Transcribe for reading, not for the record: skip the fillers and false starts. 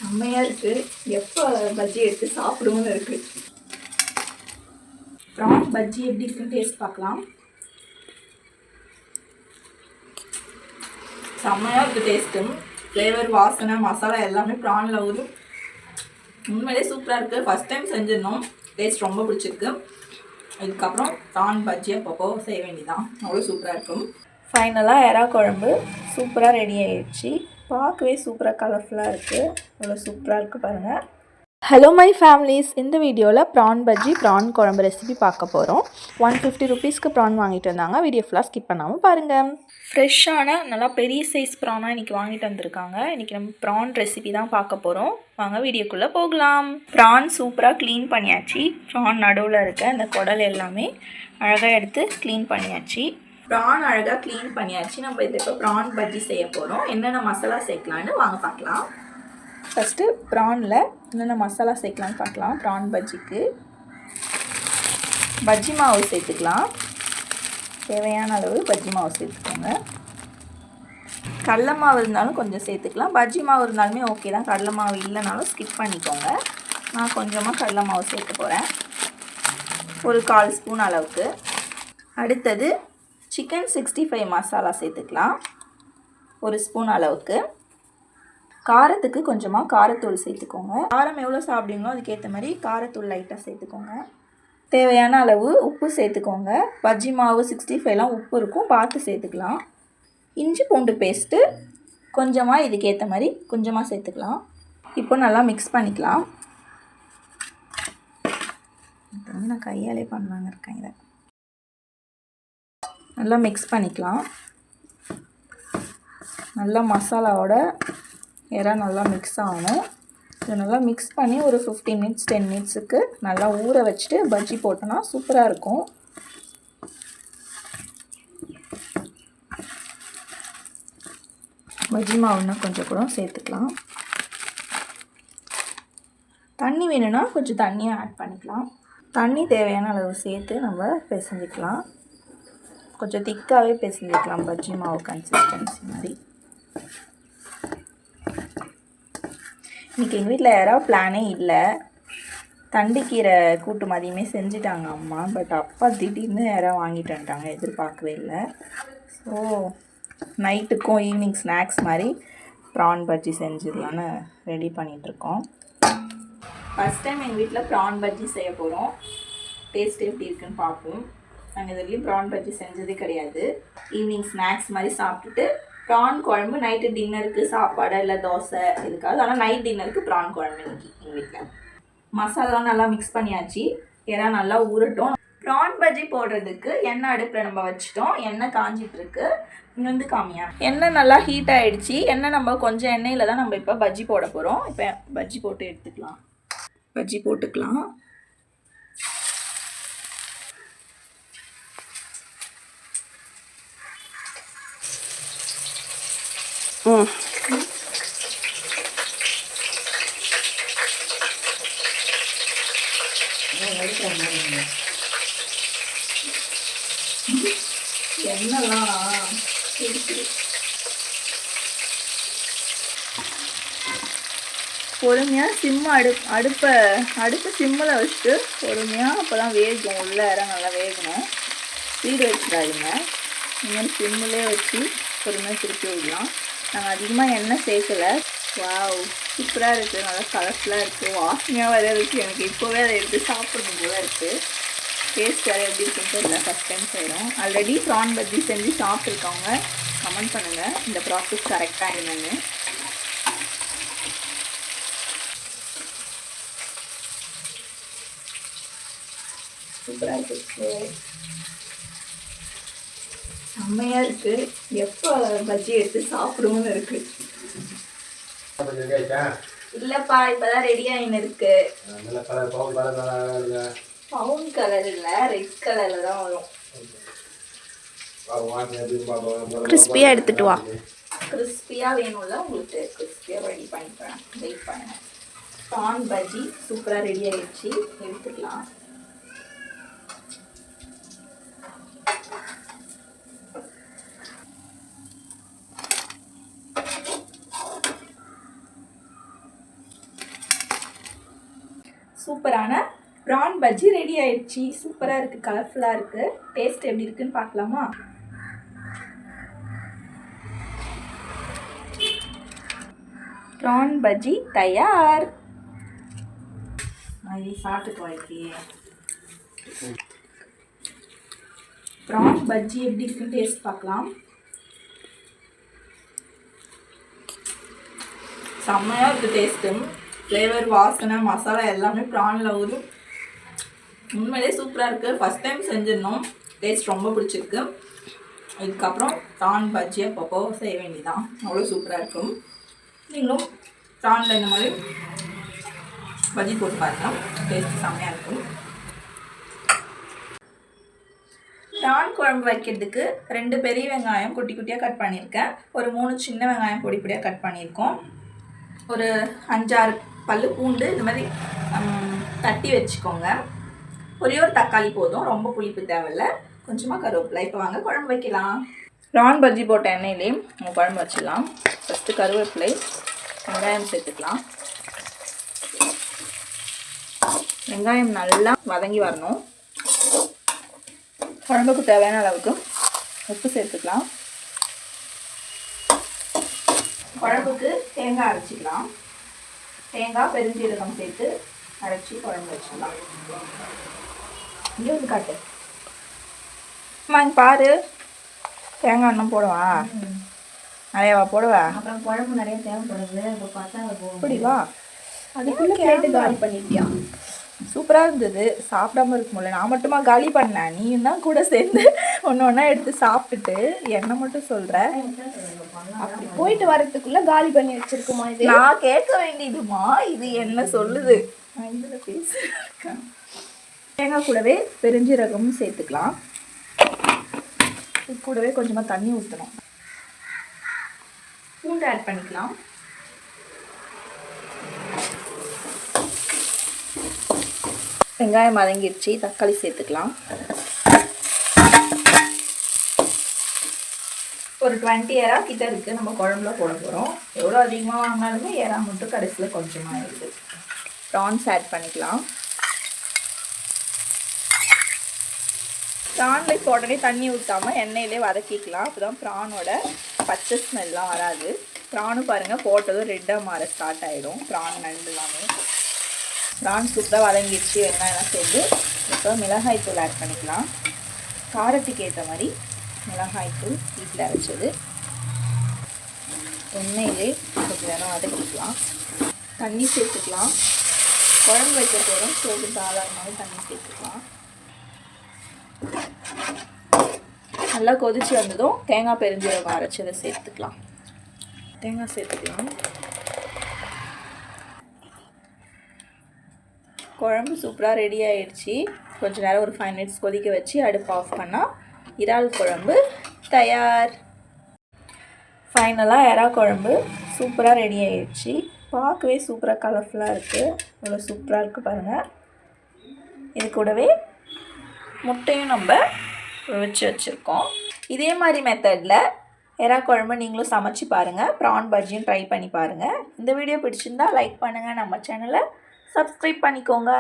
செம்மையா இருக்கு. எப்போ பஜ்ஜி எடுத்து சாப்பிடுவோம்னு இருக்கு. ப்ரான் பஜ்ஜி எப்படி இருக்குன்னு டேஸ்ட் பார்க்கலாம். செம்மையா இருக்கு. டேஸ்ட்டு, ஃப்ளேவர், வாசனை, மசாலா எல்லாமே ப்ரானில் ஊறும். உண்மையிலே சூப்பராக இருக்குது. First time செஞ்சிருந்தோம். டேஸ்ட் ரொம்ப பிடிச்சிருக்கு. இதுக்கப்புறம் ப்ரான் பஜ்ஜி அப்பப்போ செய்ய வேண்டியதான். அவ்வளோ சூப்பராக இருக்கும். ஃபைனலாக எறா குழம்பு சூப்பராக ரெடி ஆகிடுச்சு. பார்க்கவே சூப்பராக கலர்ஃபுல்லாக இருக்குது. அவ்வளோ சூப்பராக இருக்குது பாருங்கள். ஹலோ மை ஃபேமிலிஸ், இந்த வீடியோவில் ப்ரான் பஜ்ஜி ப்ரான் குழம்பு ரெசிபி பார்க்க போகிறோம். 150 ருபீஸ்க்கு ப்ரான் வாங்கிட்டு வந்தாங்க. வீடியோ ஃபுல்லாக ஸ்கிப் பண்ணாமல் பாருங்கள். ஃப்ரெஷ்ஷான நல்லா பெரிய சைஸ் ப்ரானாக இன்றைக்கி வாங்கிட்டு வந்திருக்காங்க. இன்றைக்கி நம்ம ப்ரான் ரெசிபி தான் பார்க்க போகிறோம். வாங்க வீடியோக்குள்ளே போகலாம். ப்ரான் சூப்பராக க்ளீன் பண்ணியாச்சு. ப்ரான் நடுவில் இருக்க அந்த குடல் எல்லாமே அழகாக எடுத்து க்ளீன் பண்ணியாச்சு. ப்ரான் அழகாக க்ளீன் பண்ணியாச்சு. நம்ம இதில் இப்போ ப்ரான் பஜ்ஜி செய்ய போகிறோம். என்னென்ன மசாலா சேர்க்கலான்னு வாங்க பார்க்கலாம். ஃபஸ்ட்டு ப்ரானில் என்னென்ன மசாலா சேர்க்கலான்னு பார்க்கலாம். ப்ரான் பஜ்ஜிக்கு பஜ்ஜி மாவு சேர்த்துக்கலாம். தேவையான அளவு பஜ்ஜி மாவு சேர்த்துக்கோங்க. கடலை மாவு இருந்தாலும் கொஞ்சம் சேர்த்துக்கலாம். பஜ்ஜி மாவு இருந்தாலுமே ஓகே தான். கடலை மாவு இல்லைனாலும் ஸ்கிப் பண்ணிக்கோங்க. நான் கொஞ்சமாக கடலை மாவு சேர்க்க போகிறேன், ஒரு 1/4 ஸ்பூன் அளவுக்கு. அடுத்தது சிக்கன் 65 மசாலா சேர்த்துக்கலாம், 1 ஸ்பூன் அளவுக்கு. காரத்துக்கு கொஞ்சமாக காரத்தூள் சேர்த்துக்கோங்க. காரம் எவ்வளோ சாப்பிடுவீங்களோ அதுக்கேற்ற மாதிரி காரத்தூள் லைட்டாக சேர்த்துக்கோங்க. தேவையான அளவு உப்பு சேர்த்துக்கோங்க. பஜ்ஜி மாவு 65லாம் உப்பு இருக்கும், பார்த்து சேர்த்துக்கலாம். இஞ்சி பூண்டு பேஸ்ட்டு கொஞ்சமாக இதுக்கேற்ற மாதிரி கொஞ்சமாக சேர்த்துக்கலாம். இப்போ நல்லா மிக்ஸ் பண்ணிக்கலாம். நான் கையாலே பண்ணலான்னு இருக்கேன். இதை நல்லா மிக்ஸ் பண்ணிக்கலாம். நல்லா மசாலாவோட எறா நல்லா மிக்ஸ் ஆகணும். இதை நல்லா மிக்ஸ் பண்ணி ஒரு 15 மினிட்ஸ் 10 மினிட்ஸுக்கு நல்லா ஊற வச்சுட்டு பஜ்ஜி போட்டோன்னா சூப்பராக இருக்கும். பஜ்ஜி மாவுன்னா கொஞ்சம் கூட சேர்த்துக்கலாம். தண்ணி வேணும்னா கொஞ்சம் தண்ணியும் ஆட் பண்ணிக்கலாம். தண்ணி தேவையான அளவு சேர்த்து நம்ம பிசைஞ்சிக்கலாம். கொஞ்சம் திக்காகவே பிசைஞ்சிக்கலாம், பஜ்ஜி மாவு கன்சிஸ்டன்சி மாதிரி. இன்றைக்கி எங்கள் வீட்டில் யாராவது பிளானே இல்லை. தண்டுக்கீரை கூட்டு மதியமே செஞ்சுட்டாங்க அம்மா. பட் அப்பா திடீர்னு யாராவது வாங்கிட்டு வந்துட்டாங்க, எதிர்பார்க்கவே இல்லை. ஸோ நைட்டுக்கும் ஈவினிங் ஸ்நாக்ஸ் மாதிரி ப்ரான் பஜ்ஜி செஞ்சிடலான்னு ரெடி பண்ணிகிட்ருக்கோம். ஃபஸ்ட் டைம் எங்கள் வீட்டில் ப்ரான் பஜ்ஜி செய்ய போகிறோம். டேஸ்ட் எப்படி இருக்குன்னு பார்ப்போம். நாங்கள் இது வரையும் ப்ரான் பஜ்ஜி செஞ்சதே கிடையாது. ஈவினிங் ஸ்நாக்ஸ் மாதிரி சாப்பிட்டுட்டு ப்ரான் குழம்பு நைட்டு டின்னருக்கு சாப்பாடு இல்லை தோசை இதுக்காக. ஆனால் நைட் டின்னருக்கு ப்ரான் குழம்பு இன்றைக்கி எங்கள் வீட்டில். மசாலாலாம் நல்லா மிக்ஸ் பண்ணியாச்சு. ஏன்னா நல்லா ஊறட்டும். ப்ரான் பஜ்ஜி போடுறதுக்கு எண்ணெய் அடுப்பில் நம்ம வச்சுட்டோம். எண்ணெய் காஞ்சிட்ருக்கு. இங்கே வந்து காமியா. எண்ணெய் நல்லா ஹீட் ஆகிடுச்சு. எண்ணெய் நம்ம கொஞ்சம் எண்ணெயில் தான் நம்ம இப்போ பஜ்ஜி போட போகிறோம். இப்போ பஜ்ஜி போட்டு எடுத்துக்கலாம். பஜ்ஜி போட்டுக்கலாம். எண்ணெய்லாம் பொறுமையாக அடுப்பை சிம்மில் வச்சுட்டு பொறுமையாக அப்போ தான் வேகும். உள்ள இடம் நல்லா வேகணும். ஸ்பீடு வச்சுடாதீங்க. இந்த மாதிரி சிம்மிலே வச்சு பொறுமையாக திருப்பி விடலாம். நாங்கள் அதிகமாக எண்ணெய் சேர்க்கலை. வாவ், சூப்பராக இருக்குது. நல்லா கலர்ஃபுல்லாக இருக்குது. வாசனையாக வேறு இருக்குது. எனக்கு இப்போவே அதை எடுத்து சாப்பிடணும் போல இருக்குது. டேஸ்ட் வேறு எப்படி இருக்குன்னு தெரியல. ஃபஸ்ட் டைம் செய்கிறோம். ஆல்ரெடி ப்ரான் பஜ்ஜி செஞ்சு சாப்பிட்ருக்கவங்க கமெண்ட் பண்ணுங்கள் இந்த ப்ராசஸ் கரெக்டாக என்னென்னு. சூப்பராக இருக்குது. செம்மையாக இருக்குது. எப்போ பஜ்ஜி எடுத்து சாப்பிடுவோன்னு இருக்குது. இல்லைப்பா, இப்போதான் ரெடி ஆகின்னு இருக்கு. பவுன் கலர் இல்லை, ரெட் கலரில் தான் வரும். கிறிஸ்பியாக எடுத்துட்டு வா. கிறிஸ்பியாக வேணும்ல உங்களுக்கு, கிறிஸ்பியாக ரெடி பண்ணிக்கிறேன். வெயிட் பண்ணுங்கள். ப்ரான் பஜ்ஜி சூப்பராக ரெடி ஆகிடுச்சு. எடுத்துக்கலாம். சூப்பரான ப்ரான் பஜ்ஜி ரெடி ஆயிடுச்சு. சூப்பராக இருக்குது, கலர்ஃபுல்லாக இருக்குது. டேஸ்ட் எப்படி இருக்குன்னு பார்க்கலாமா? ப்ரான் பஜ்ஜி தயார். ப்ரான் பஜ்ஜி எப்படி இருக்குன்னு டேஸ்ட் பார்க்கலாம். செம்மையாக இருக்குது டேஸ்ட்டு. ஃப்ளேவர், வாசனை, மசாலா எல்லாமே ப்ரானில் ஊறும். உண்மையிலே சூப்பராக இருக்குது. ஃபஸ்ட் டைம் செஞ்சிடணும். டேஸ்ட் ரொம்ப பிடிச்சிருக்கு. இதுக்கப்புறம் ப்ரான் பஜ்ஜி அப்பப்போ செய்ய வேண்டியதான். அவ்வளோ சூப்பராக இருக்கும். நீங்களும் ப்ரானில் இந்த மாதிரி பஜ்ஜி போட்டு பாருங்கள். டேஸ்ட் செம்மையாக இருக்கும். ப்ரான் குழம்பு வைக்கிறதுக்கு 2 பெரிய வெங்காயம் குட்டி குட்டியாக கட் பண்ணியிருக்கேன். ஒரு 3 சின்ன வெங்காயம் பொடி பொடியாக கட் பண்ணியிருக்கோம். ஒரு 5-6 பல்லு பூண்டு இந்த மாதிரி தட்டி வச்சுக்கோங்க. ஒரே ஒரு தக்காளி போதும், ரொம்ப புளிப்பு தேவையில்லை. கொஞ்சமாக கருவேப்பிலை. இப்போ வாங்க குழம்பு வைக்கலாம். ப்ரான் பஜ்ஜி போட்ட எண்ணெயிலே நம்ம குழம்பு வச்சிடலாம். ஃபஸ்ட்டு கருவேப்பிலை, வெங்காயம் சேர்த்துக்கலாம். வெங்காயம் நல்லா வதங்கி வரணும். குழம்புக்கு தேவையான அளவுக்கு உப்பு சேர்த்துக்கலாம். குழம்புக்கு தேங்காய் அரைச்சிக்கலாம். தேங்காய், பெருஞ்சீரகம் சேர்த்து அரைச்சி குழம்பு வச்சுக்கலாம். இங்கே வந்து காட்டு. அம்மா இங்கே பாரு, தேங்காய் இன்னும் போடுவா? நிறையாவா போடுவா? அப்புறம் குழம்பு நிறைய தேவைப்படுது. இப்போ பார்த்தா அப்படி வா, அதுக்குள்ளே கேட்டு காலி பண்ணிட்டியா? சூப்பராக இருந்தது. சாப்பிடாம இருக்க முடியல. நான் மட்டுமா காலி பண்ணேன்? நீயும் தான் கூட சேர்ந்து ஒன்று ஒன்றா எடுத்து சாப்பிட்டுட்டு என்ன மட்டும் சொல்கிற? அப்படி போயிட்டு வரதுக்குள்ளே காலி பண்ணி வச்சிருக்குமா? இது நான் கேட்க வேண்டியதுமா? இது என்ன சொல்லுது? நான் இதில் பேசுகிறேன். தேங்காய் கூடவே பெருஞ்சீரகமும் சேர்த்துக்கலாம். இது கூடவே கொஞ்சமாக தண்ணி ஊற்றணும். பூண்டு ஆட் பண்ணிக்கலாம். வெங்காயம் வதங்கிடுச்சு. தக்காளி சேர்த்துக்கலாம். ஒரு 20 ஏரா கிட்ட இருக்குது. நம்ம குழம்புல போட போகிறோம். எவ்வளோ அதிகமாக வாங்கினாலுமே ஏரா மட்டும் கடைசியில் கொஞ்சமாக இருக்குது. ப்ரான்ஸ் ஆட் பண்ணிக்கலாம். ப்ரானில் இப்போ உடனே தண்ணி ஊற்றாமல் எண்ணெயிலே வதக்கிக்கலாம். அப்போ தான் ப்ரானோட பச்சை ஸ்மெல்லாம் வராது. ப்ரானும் பாருங்கள் போட்டதும் ரெட்டாக மாற ஸ்டார்ட் ஆகிடும். ப்ரான் நண்டு எல்லாமே. ப்ரான் சூப்பராக வதங்கிடுச்சு. வெங்காயம்லாம் சேர்ந்து இப்போ மிளகாய்த்தூள் ஆட் பண்ணிக்கலாம். காரத்துக்கு ஏற்ற மாதிரி மிளகாய்த்தூள் வீட்டில் அரைச்சது. எண்ணெயிலே கொஞ்சம் நேரம் வதக்கிக்கலாம். தண்ணி சேர்த்துக்கலாம். குழம்பு வைக்க போகிறோம். சோறு சாதாரணமாகவே தண்ணி சேர்த்துக்கலாம். நல்லா கொதிச்சு வந்ததும் தேங்காய், பெருஞ்சீரகம் அரைச்சதை சேர்த்துக்கலாம். தேங்காய் சேர்த்துக்கலாம். குழம்பு சூப்பராக ரெடி ஆகிடுச்சு. கொஞ்சம் நேரம் ஒரு 5 மினிட்ஸ் கொதிக்க வச்சு அடுப்பு ஆஃப் பண்ணால் இறால் குழம்பு தயார். ஃபைனலாக இறா குழம்பு சூப்பராக ரெடி ஆகிடுச்சு. பார்க்கவே சூப்பராக கலர்ஃபுல்லாக இருக்குது. அவ்வளோ சூப்பராக இருக்குது பாருங்கள். இது கூடவே முட்டையும் நம்ம வச்சுருக்கோம். இதே மாதிரி மெத்தடில் இறா குழம்பு நீங்களும் சமைச்சு பாருங்கள். ப்ரான் பஜ்ஜியும் ட்ரை பண்ணி பாருங்கள். இந்த வீடியோ பிடிச்சிருந்தா லைக் பண்ணுங்கள். நம்ம சேனலை சப்ஸ்கிரைப் பண்ணிக்கோங்க.